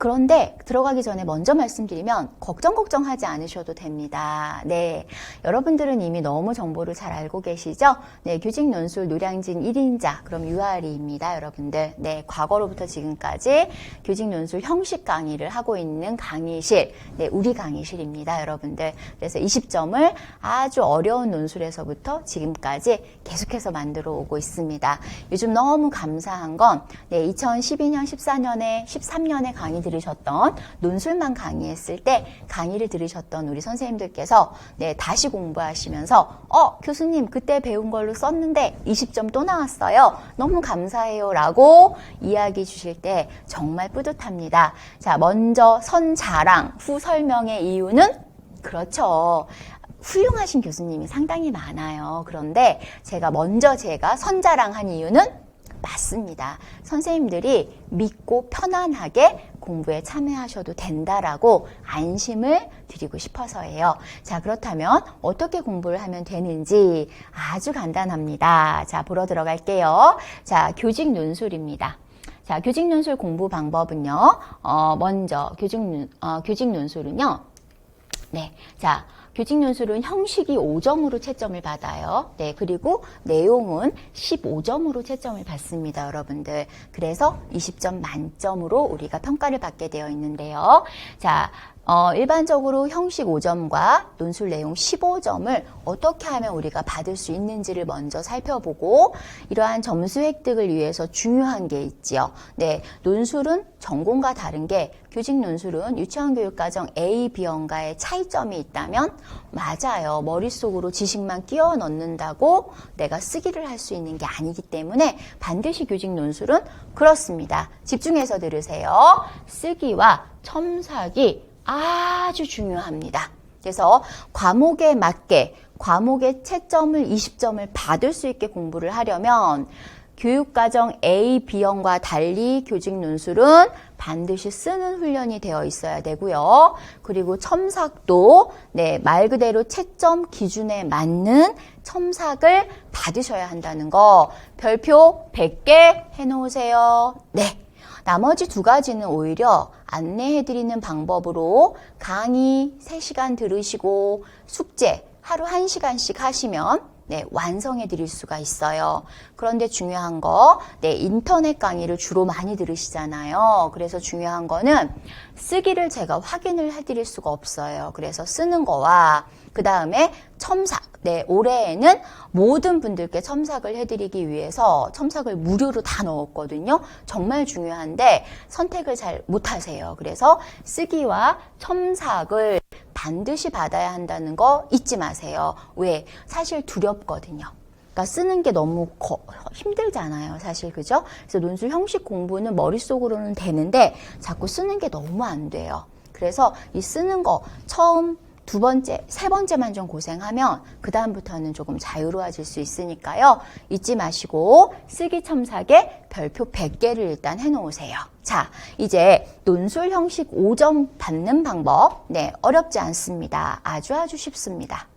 그런데 들어가기 전에 먼저 말씀드리면 걱정하지 않으셔도 됩니다. 네, 여러분들은 이미 너무 정보를 잘 알고 계시죠? 네, 교직 논술 노량진 1인자 그럼 유아리입니다, 여러분들. 네, 과거로부터 지금까지 교직 논술 형식 강의를 하고 있는 강의실, 네, 우리 강의실입니다, 여러분들. 그래서 20점을 아주 어려운 논술에서부터 지금까지 계속해서 만들어 오고 있습니다. 요즘 너무 감사한 건 네, 2012년, 14년에 13년에 강의 들으셨던 논술만 강의했을 때 강의를 들으셨던 우리 선생님들께서 네, 다시 공부하시면서 교수님 그때 배운 걸로 썼는데 20점 또 나왔어요. 너무 감사해요 라고 이야기 주실 때 정말 뿌듯합니다. 자, 먼저 선자랑 후 설명의 이유는 그렇죠. 훌륭하신 교수님이 상당히 많아요. 그런데 제가 선자랑한 이유는 맞습니다. 선생님들이 믿고 편안하게 공부에 참여하셔도 된다라고 안심을 드리고 싶어서예요. 자, 그렇다면 어떻게 공부를 하면 되는지 아주 간단합니다. 자, 보러 들어갈게요. 자, 교직 논술입니다. 자, 교직 논술 공부 방법은요. 먼저 교직 논술은요. 네. 자, 교직 논술은 형식이 5점으로 채점을 받아요. 네, 그리고 내용은 15점으로 채점을 받습니다, 여러분들. 그래서 20점 만점으로 우리가 평가를 받게 되어 있는데요. 자, 일반적으로 형식 5점과 논술 내용 15점을 어떻게 하면 우리가 받을 수 있는지를 먼저 살펴보고 이러한 점수 획득을 위해서 중요한 게 있지요. 네, 논술은 전공과 다른 게 교직 논술은 유치원 교육과정 A, B형과의 차이점이 있다면 맞아요. 머릿속으로 지식만 끼워 넣는다고 내가 쓰기를 할 수 있는 게 아니기 때문에 반드시 교직 논술은 그렇습니다. 집중해서 들으세요. 쓰기와 첨삭이 아주 중요합니다. 그래서 과목에 맞게 과목의 채점을 20점을 받을 수 있게 공부를 하려면 교육과정 A, B형과 달리 교직 논술은 반드시 쓰는 훈련이 되어 있어야 되고요. 그리고 첨삭도 네, 말 그대로 채점 기준에 맞는 첨삭을 받으셔야 한다는 거 별표 100개 해놓으세요. 네. 나머지 두 가지는 오히려 안내해드리는 방법으로 강의 3시간 들으시고 숙제 하루 1시간씩 하시면 네, 완성해 드릴 수가 있어요. 그런데 중요한 거, 네, 인터넷 강의를 주로 많이 들으시잖아요. 그래서 중요한 거는 쓰기를 제가 확인을 해 드릴 수가 없어요. 그래서 쓰는 거와 그 다음에 첨삭, 네, 올해에는 모든 분들께 첨삭을 해드리기 위해서 첨삭을 무료로 다 넣었거든요. 정말 중요한데 선택을 잘 못하세요. 그래서 쓰기와 첨삭을 반드시 받아야 한다는 거 잊지 마세요. 왜? 사실 두렵거든요. 그러니까 쓰는 게 너무 힘들잖아요. 사실, 그죠? 그래서 논술 형식 공부는 머릿속으로는 되는데 자꾸 쓰는 게 너무 안 돼요. 그래서 이 쓰는 거 처음 두 번째, 세 번째만 좀 고생하면 그 다음부터는 조금 자유로워질 수 있으니까요. 잊지 마시고 쓰기 첨삭에 별표 100개를 일단 해놓으세요. 자, 이제 논술 형식 5점 받는 방법. 네, 어렵지 않습니다. 아주 쉽습니다.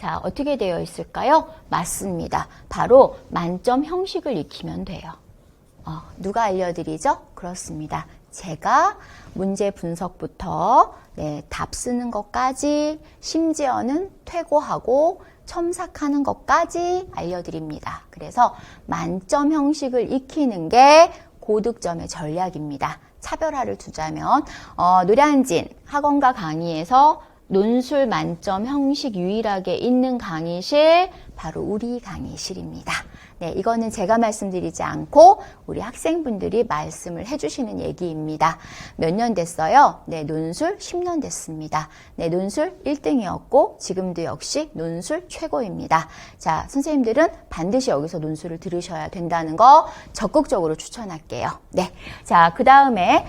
자, 어떻게 되어 있을까요? 맞습니다. 바로 만점 형식을 익히면 돼요. 누가 알려드리죠? 그렇습니다. 제가 문제 분석부터 네, 답 쓰는 것까지 심지어는 퇴고하고 첨삭하는 것까지 알려드립니다. 그래서 만점 형식을 익히는 게 고득점의 전략입니다. 차별화를 두자면 노량진 학원과 강의에서 논술 만점 형식 유일하게 있는 강의실 바로 우리 강의실입니다. 네, 이거는 제가 말씀드리지 않고 우리 학생분들이 말씀을 해주시는 얘기입니다. 몇 년 됐어요? 네, 논술 10년 됐습니다. 네, 논술 1등이었고 지금도 역시 논술 최고입니다. 자, 선생님들은 반드시 여기서 논술을 들으셔야 된다는 거 적극적으로 추천할게요. 네, 자, 그 다음에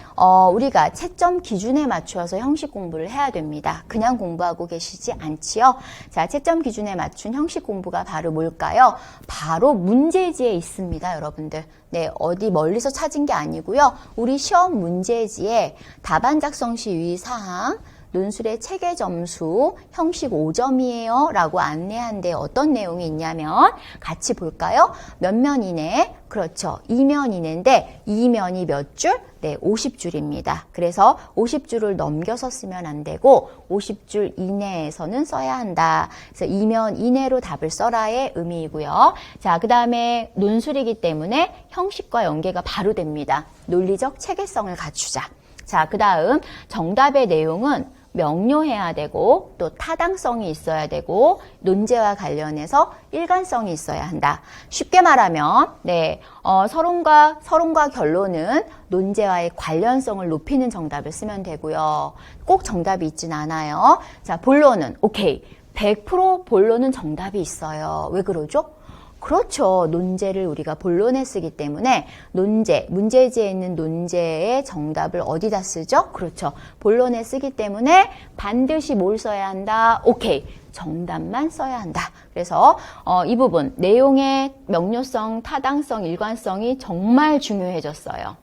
우리가 채점 기준에 맞추어서 형식 공부를 해야 됩니다. 그냥 공부하고 계시지 않지요? 자, 채점 기준에 맞춘 형식 공부가 바로 뭘까요? 바로 문제지에 있습니다, 여러분들. 네, 어디 멀리서 찾은 게 아니고요. 우리 시험 문제지에 답안 작성 시 유의사항, 논술의 체계 점수, 형식 5점이에요 라고 안내한데 어떤 내용이 있냐면 같이 볼까요? 몇 면 이내? 그렇죠. 2면 이내인데 2면이 몇 줄? 네, 50줄입니다. 그래서 50줄을 넘겨서 쓰면 안 되고 50줄 이내에서는 써야 한다. 그래서 2면 이내로 답을 써라의 의미이고요. 자, 그 다음에 논술이기 때문에 형식과 연계가 바로 됩니다. 논리적 체계성을 갖추자. 자, 그 다음 정답의 내용은 명료해야 되고 또 타당성이 있어야 되고 논제와 관련해서 일관성이 있어야 한다. 쉽게 말하면 네, 서론과 결론은 논제와의 관련성을 높이는 정답을 쓰면 되고요. 꼭 정답이 있진 않아요. 자, 본론은 오케이. 100% 본론은 정답이 있어요. 왜 그러죠? 그렇죠. 논제를 우리가 본론에 쓰기 때문에 문제지에 있는 논제의 정답을 어디다 쓰죠? 그렇죠. 본론에 쓰기 때문에 반드시 뭘 써야 한다? 오케이. 정답만 써야 한다. 그래서 이 부분 내용의 명료성, 타당성, 일관성이 정말 중요해졌어요.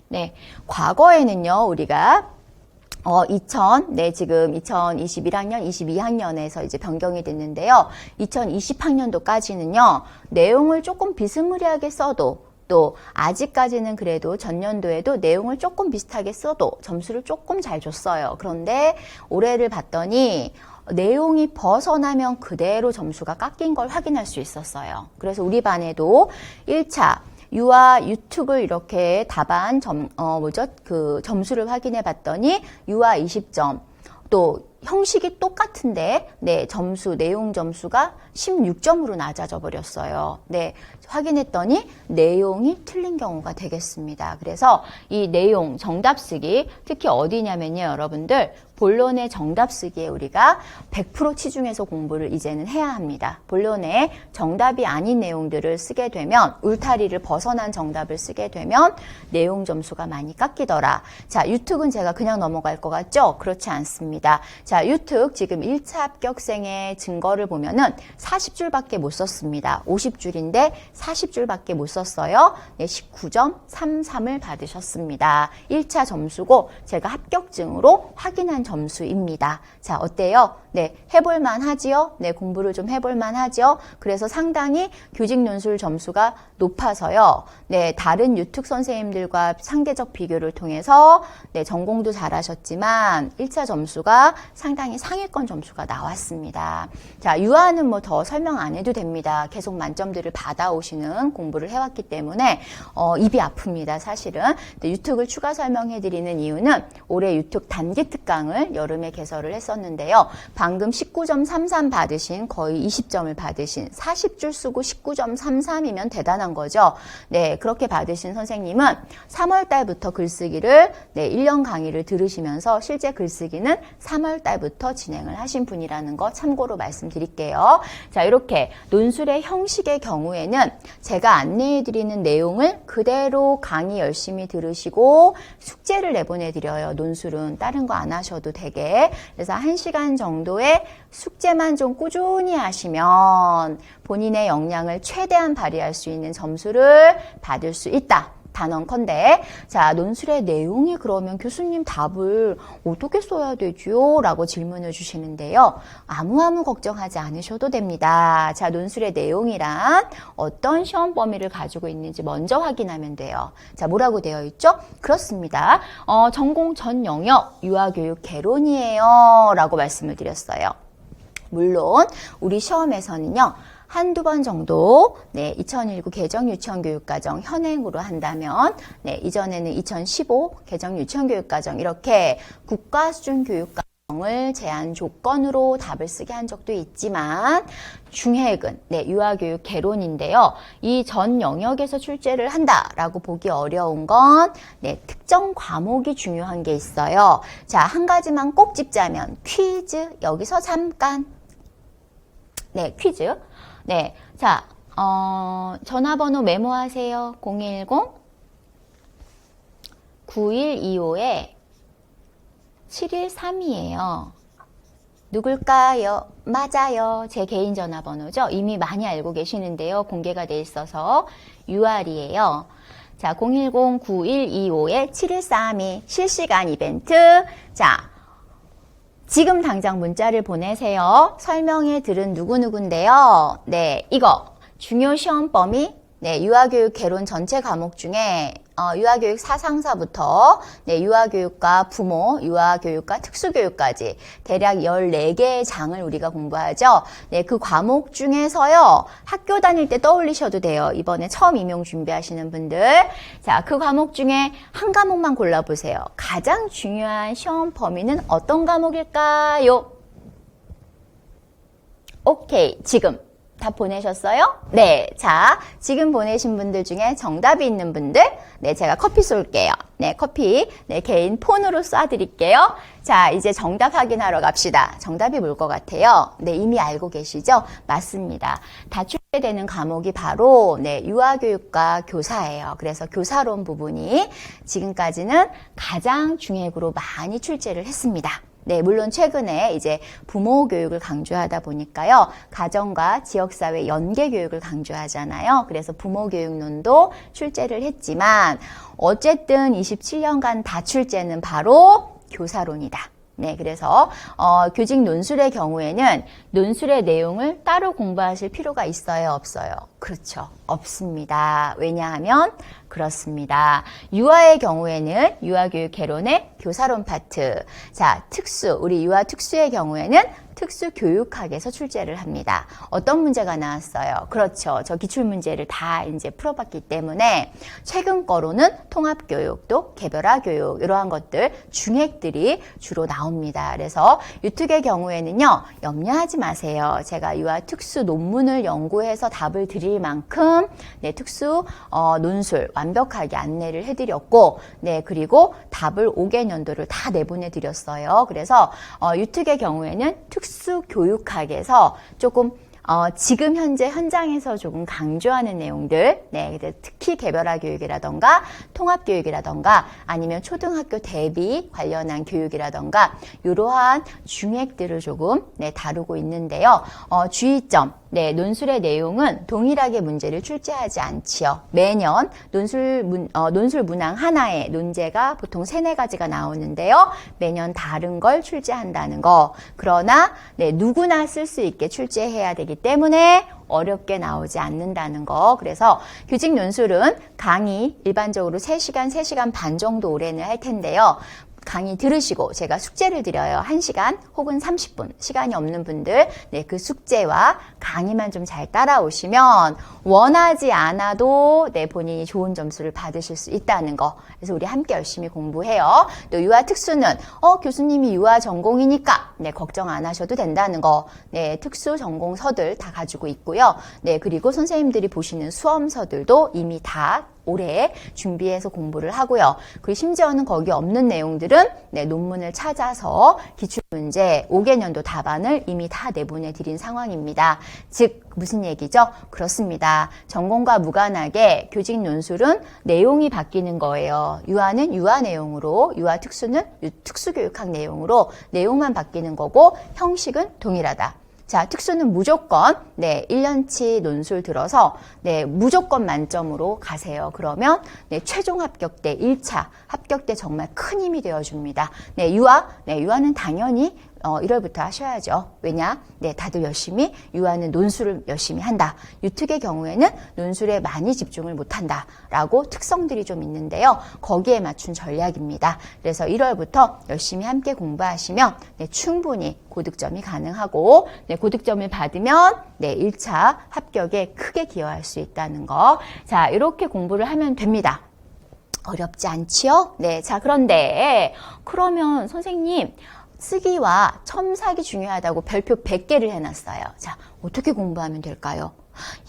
네, 과거에는요. 우리가 지금 2021학년, 22학년에서 이제 변경이 됐는데요. 2020학년도까지는요, 내용을 조금 비스무리하게 써도, 또, 아직까지는 그래도 전년도에도 내용을 조금 비슷하게 써도 점수를 조금 잘 줬어요. 그런데 올해를 봤더니, 내용이 벗어나면 그대로 점수가 깎인 걸 확인할 수 있었어요. 그래서 우리 반에도 1차, 유아 유특을 이렇게 답안 점수를 확인해 봤더니 유아 20점, 또 형식이 똑같은데 네, 내용 점수가 16점으로 낮아져 버렸어요. 네, 확인했더니 내용이 틀린 경우가 되겠습니다. 그래서 이 내용 정답 쓰기 특히 어디냐면요, 여러분들 본론의 정답 쓰기에 우리가 100% 치중해서 공부를 이제는 해야 합니다. 본론에 정답이 아닌 내용들을 쓰게 되면 울타리를 벗어난 정답을 쓰게 되면 내용 점수가 많이 깎이더라. 자, 유특은 제가 그냥 넘어갈 것 같죠? 그렇지 않습니다. 자, 유특 지금 1차 합격생의 증거를 보면은 40줄밖에 못 썼습니다. 50줄인데 40줄밖에 못 썼어요. 네, 19점 33을 받으셨습니다. 1차 점수고 제가 합격증으로 확인한 점수입니다. 자, 어때요? 네, 해볼만 하지요? 네, 공부를 좀 해볼만 하죠? 그래서 상당히 교직 논술 점수가 높아서요. 네, 다른 유특 선생님들과 상대적 비교를 통해서 네, 전공도 잘하셨지만 1차 점수가 상당히 상위권 점수가 나왔습니다. 자, 유아는 뭐 더 설명 안 해도 됩니다. 계속 만점들을 받아오시는 공부를 해왔기 때문에 입이 아픕니다, 사실은. 유특을 추가 설명해드리는 이유는 올해 유특 단기 특강을 여름에 개설을 했었는데요. 방금 19점 33 받으신 거의 20점을 받으신 40줄 쓰고 19점 33이면 대단한 거죠. 네, 그렇게 받으신 선생님은 3월 달부터 글쓰기를 1년 강의를 들으시면서 실제 글쓰기는 3월 달부터 진행을 하신 분이라는 거 참고로 말씀드릴게요. 자, 이렇게 논술의 형식의 경우에는 제가 안내해드리는 내용을 그대로 강의 열심히 들으시고 숙제를 내보내드려요. 논술은 다른 거 안 하셔도 되게. 그래서 1시간 정도의 숙제만 좀 꾸준히 하시면 본인의 역량을 최대한 발휘할 수 있는 점수를 받을 수 있다. 단언컨대. 자, 논술의 내용이 그러면 교수님 답을 어떻게 써야 되죠? 라고 질문을 주시는데요. 아무 걱정하지 않으셔도 됩니다. 자, 논술의 내용이란 어떤 시험 범위를 가지고 있는지 먼저 확인하면 돼요. 자, 뭐라고 되어 있죠? 그렇습니다. 전공 전 영역 유아교육 개론이에요. 라고 말씀을 드렸어요. 물론 우리 시험에서는요. 한두 번 정도 2019 개정 유치원교육과정 현행으로 한다면 이전에는 2015 개정 유치원교육과정 이렇게 국가 수준 교육과정 을 제한 조건으로 답을 쓰게 한 적도 있지만 중핵은 유아교육 개론인데요. 이 전 영역에서 출제를 한다라고 보기 어려운 건 특정 과목이 중요한 게 있어요. 자, 한 가지만 꼭 짚자면 퀴즈. 여기서 잠깐 퀴즈. 자, 전화번호 메모하세요. 010-9125에 7132예요. 누굴까요? 맞아요. 제 개인 전화번호죠. 이미 많이 알고 계시는데요. 공개가 돼 있어서 UR이에요. 자, 010-9125-7132 실시간 이벤트. 자, 지금 당장 문자를 보내세요. 설명해 들은 누구누군데요. 이거 중요 시험 범위 유아교육 개론 전체 과목 중에 유아교육 사상사부터 유아교육과 부모, 유아교육과 특수교육까지 대략 14개의 장을 우리가 공부하죠. 그 과목 중에서요. 학교 다닐 때 떠올리셔도 돼요. 이번에 처음 임용 준비하시는 분들. 자, 그 과목 중에 한 과목만 골라보세요. 가장 중요한 시험 범위는 어떤 과목일까요? 오케이, 지금. 답 보내셨어요? 네. 자, 지금 보내신 분들 중에 정답이 있는 분들, 제가 커피 쏠게요. 커피, 개인 폰으로 쏴드릴게요. 자, 이제 정답 확인하러 갑시다. 정답이 뭘 것 같아요? 이미 알고 계시죠? 맞습니다. 다 출제되는 과목이 바로, 유아교육과 교사예요. 그래서 교사론 부분이 지금까지는 가장 중핵으로 많이 출제를 했습니다. 물론 최근에 이제 부모 교육을 강조하다 보니까요. 가정과 지역사회 연계 교육을 강조하잖아요. 그래서 부모 교육론도 출제를 했지만 어쨌든 27년간 다 출제는 바로 교사론이다. 그래서 교직 논술의 경우에는 논술의 내용을 따로 공부하실 필요가 있어요? 없어요? 그렇죠. 없습니다. 왜냐하면 그렇습니다. 유아의 경우에는 유아교육 개론의 교사론 파트. 자, 특수, 우리 유아 특수의 경우에는 특수교육학에서 출제를 합니다. 어떤 문제가 나왔어요? 그렇죠. 저 기출문제를 다 이제 풀어봤기 때문에 최근 거로는 통합교육, 또 개별화교육 이러한 것들, 중핵들이 주로 나옵니다. 그래서 유특의 경우에는요. 염려하지 마세요. 제가 유아 특수 논문을 연구해서 답을 드릴 만큼 특수 논술 완벽하게 안내를 해드렸고 그리고 답을 5개년도를 다 내보내드렸어요. 그래서 유특의 경우에는 특수교육학에서 조금 지금 현재 현장에서 조금 강조하는 내용들, 특히 개별화 교육이라던가 통합교육이라던가 아니면 초등학교 대비 관련한 교육이라던가 이러한 중핵들을 조금 다루고 있는데요. 주의점, 논술의 내용은 동일하게 문제를 출제하지 않지요. 매년 논술 문항 하나에 논제가 보통 3-4가지가 나오는데요. 매년 다른 걸 출제한다는 거. 그러나 누구나 쓸 수 있게 출제해야 되기 때문에 어렵게 나오지 않는다는 거. 그래서 교직 논술은 강의 일반적으로 3시간, 3시간 반 정도 올해는 할 텐데요. 강의 들으시고 제가 숙제를 드려요. 1시간 혹은 30분. 시간이 없는 분들 그 숙제와 강의만 좀 잘 따라오시면 원하지 않아도 본인이 좋은 점수를 받으실 수 있다는 거. 그래서 우리 함께 열심히 공부해요. 또 유아 특수는 교수님이 유아 전공이니까 걱정 안 하셔도 된다는 거. 특수 전공서들 다 가지고 있고요. 그리고 선생님들이 보시는 수험서들도 이미 다 올해 준비해서 공부를 하고요. 그리고 심지어는 거기 없는 내용들은 논문을 찾아서 기출문제 5개년도 답안을 이미 다 내보내드린 상황입니다. 즉 무슨 얘기죠? 그렇습니다. 전공과 무관하게 교직 논술은 내용이 바뀌는 거예요. 유아는 유아 내용으로, 유아 특수는 특수교육학 내용으로 내용만 바뀌는 거고 형식은 동일하다. 자, 특수는 무조건 1년치 논술 들어서 무조건 만점으로 가세요. 그러면 최종 합격 때 1차 합격 때 정말 큰 힘이 되어줍니다. 유아는 당연히 1월부터 하셔야죠. 왜냐? 다들 열심히 유아는 논술을 열심히 한다. 유특의 경우에는 논술에 많이 집중을 못한다. 라고 특성들이 좀 있는데요. 거기에 맞춘 전략입니다. 그래서 1월부터 열심히 함께 공부하시면 충분히 고득점이 가능하고 고득점을 받으면 1차 합격에 크게 기여할 수 있다는 거. 자, 이렇게 공부를 하면 됩니다. 어렵지 않지요? 네, 자, 그런데 그러면 선생님 쓰기와 첨삭이 중요하다고 별표 100개를 해놨어요. 자, 어떻게 공부하면 될까요?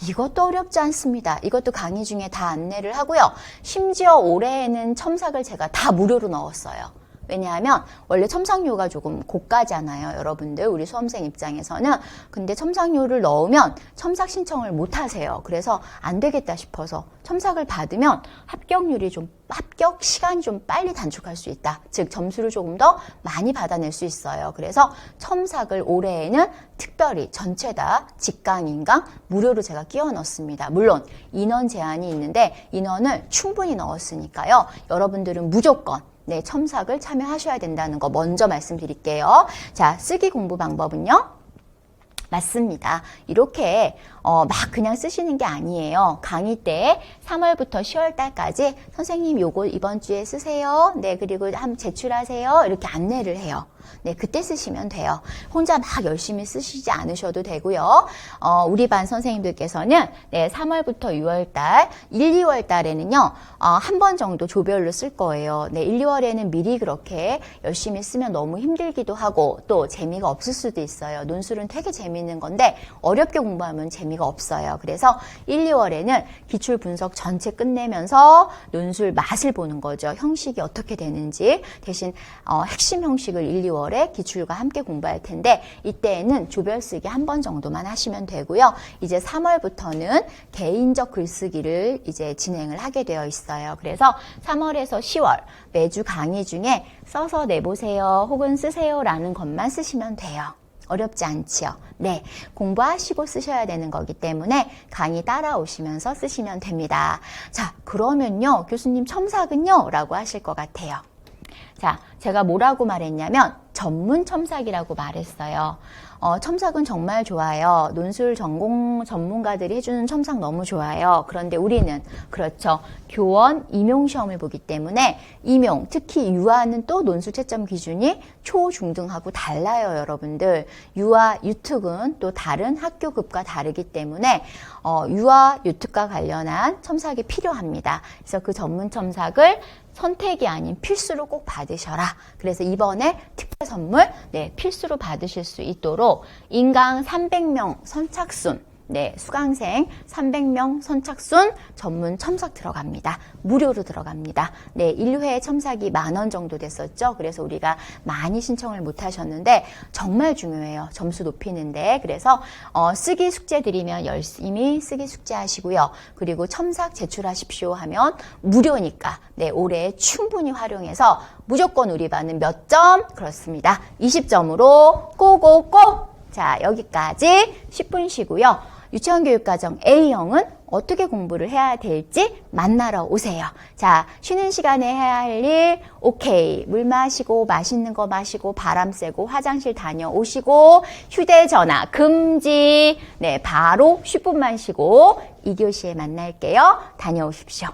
이것도 어렵지 않습니다. 이것도 강의 중에 다 안내를 하고요. 심지어 올해에는 첨삭을 제가 다 무료로 넣었어요. 왜냐하면 원래 첨삭료가 조금 고가잖아요. 여러분들 우리 수험생 입장에서는. 근데 첨삭료를 넣으면 첨삭 신청을 못 하세요. 그래서 안 되겠다 싶어서 첨삭을 받으면 합격 시간이 좀 빨리 단축할 수 있다. 즉 점수를 조금 더 많이 받아낼 수 있어요. 그래서 첨삭을 올해에는 특별히 전체 다 직강, 인강 무료로 제가 끼워 넣습니다. 물론 인원 제한이 있는데 인원을 충분히 넣었으니까요. 여러분들은 무조건 네, 첨삭을 참여하셔야 된다는 거 먼저 말씀드릴게요. 자, 쓰기 공부 방법은요. 맞습니다. 이렇게 막 그냥 쓰시는 게 아니에요. 강의 때 3월부터 10월 달까지 선생님 요거 이번 주에 쓰세요. 네, 그리고 한번 제출하세요. 이렇게 안내를 해요. 네, 그때 쓰시면 돼요. 혼자 막 열심히 쓰시지 않으셔도 되고요. 우리 반 선생님들께서는 네, 3월부터 6월 달, 1, 2월 달에는요, 한 번 정도 조별로 쓸 거예요. 네, 1, 2월에는 미리 그렇게 열심히 쓰면 너무 힘들기도 하고 또 재미가 없을 수도 있어요. 논술은 되게 재미있는 건데 어렵게 공부하면 재미가 없어요. 그래서 1, 2월에는 기출 분석 전체 끝내면서 논술 맛을 보는 거죠. 형식이 어떻게 되는지. 대신 핵심 형식을 1, 2월에 기출과 함께 공부할 텐데 이때에는 조별 쓰기 한 번 정도만 하시면 되고요. 이제 3월부터는 개인적 글쓰기를 이제 진행을 하게 되어 있어요. 그래서 3월에서 10월 매주 강의 중에 써서 내보세요 혹은 쓰세요라는 것만 쓰시면 돼요. 어렵지 않지요? 네, 공부하시고 쓰셔야 되는 거기 때문에 강의 따라오시면서 쓰시면 됩니다. 자, 그러면요, 교수님 첨삭은요? 라고 하실 것 같아요. 자, 제가 뭐라고 말했냐면 전문 첨삭이라고 말했어요. 첨삭은 정말 좋아요. 논술 전공 전문가들이 해주는 첨삭 너무 좋아요. 그런데 우리는 그렇죠. 교원 임용 시험을 보기 때문에 임용, 특히 유아는 또 논술 채점 기준이 초, 중등하고 달라요, 여러분들. 유아, 유특은 또 다른 학교급과 다르기 때문에 유아, 유특과 관련한 첨삭이 필요합니다. 그래서 그 전문 첨삭을 선택이 아닌 필수로 꼭 받으셔라. 그래서 이번에 특별 선물 네, 필수로 받으실 수 있도록 인강 300명 선착순 네, 수강생 300명 선착순 전문 첨삭 들어갑니다. 무료로 들어갑니다. 네, 1회 첨삭이 10,000원 정도 됐었죠. 그래서 우리가 많이 신청을 못 하셨는데 정말 중요해요. 점수 높이는데. 그래서 쓰기 숙제 드리면 열심히 쓰기 숙제 하시고요. 그리고 첨삭 제출하십시오 하면 무료니까 네, 올해 충분히 활용해서 무조건 우리 반은 몇 점? 그렇습니다. 20점으로 고고고! 자, 여기까지 10분 쉬고요. 유치원 교육과정 A형은 어떻게 공부를 해야 될지 만나러 오세요. 자, 쉬는 시간에 해야 할 일, 오케이. 물 마시고, 맛있는 거 마시고, 바람 쐬고, 화장실 다녀오시고, 휴대전화 금지. 네, 바로 10분만 쉬고 2교시에 만날게요. 다녀오십시오.